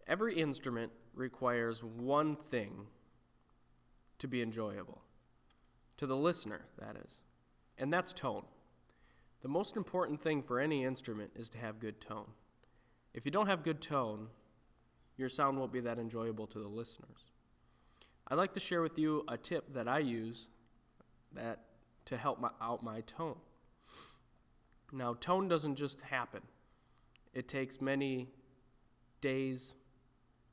Every instrument requires one thing to be enjoyable, to the listener, that is, and that's tone. The most important thing for any instrument is to have good tone. If you don't have good tone, your sound won't be that enjoyable to the listeners. I'd like to share with you a tip that I use to help out my tone. Now, tone doesn't just happen. It takes many days,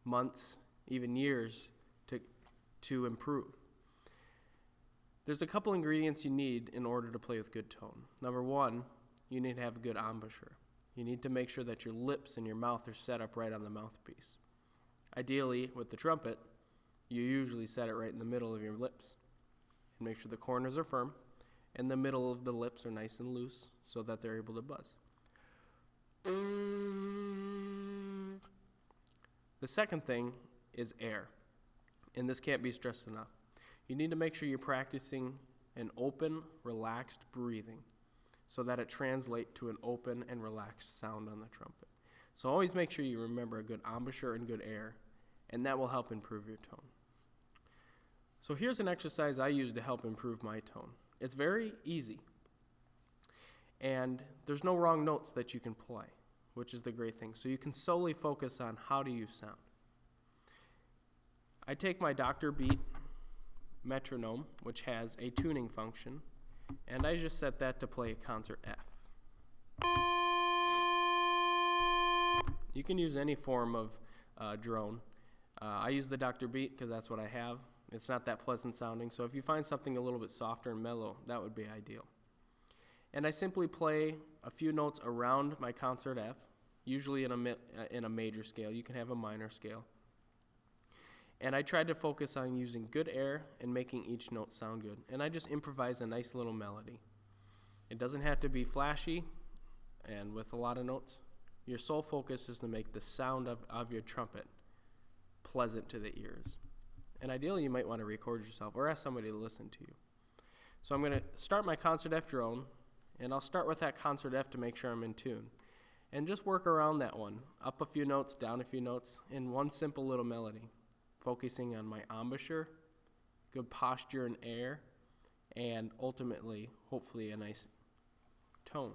months, even years to improve. There's a couple ingredients you need in order to play with good tone. Number one, you need to have a good embouchure. You need to make sure that your lips and your mouth are set up right on the mouthpiece. Ideally, with the trumpet, you usually set it right in the middle of your lips. And make sure the corners are firm and the middle of the lips are nice and loose so that they're able to buzz. The second thing is air, and this can't be stressed enough. You need to make sure you're practicing an open, relaxed breathing so that it translates to an open and relaxed sound on the trumpet. So always make sure you remember a good embouchure and good air, and that will help improve your tone. So here's an exercise I use to help improve my tone. It's very easy, and there's no wrong notes that you can play, which is the great thing. So you can solely focus on how do you sound. I take my Dr. Beat metronome, which has a tuning function, and I just set that to play concert F. You can use any form of drone. I use the Dr. Beat because that's what I have. It's not that pleasant sounding, so if you find something a little bit softer and mellow, that would be ideal. And I simply play a few notes around my concert F, usually in a major scale. You can have a minor scale. And I tried to focus on using good air and making each note sound good. And I just improvise a nice little melody. It doesn't have to be flashy and with a lot of notes. Your sole focus is to make the sound of your trumpet pleasant to the ears. And ideally, you might want to record yourself or ask somebody to listen to you. So I'm going to start my concert F drone, and I'll start with that concert F to make sure I'm in tune. And just work around that one, up a few notes, down a few notes, in one simple little melody, focusing on my embouchure, good posture and air, and ultimately, hopefully, a nice tone.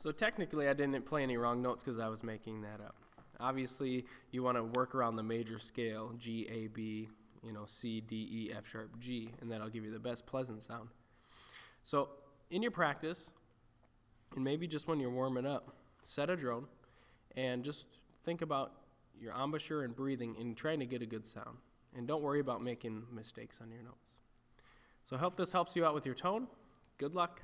So technically, I didn't play any wrong notes because I was making that up. Obviously, you want to work around the major scale, G, A, B, C, D, E, F sharp, G, and that'll give you the best pleasant sound. So in your practice, and maybe just when you're warming up, set a drone and just think about your embouchure and breathing and trying to get a good sound. And don't worry about making mistakes on your notes. So I hope this helps you out with your tone. Good luck.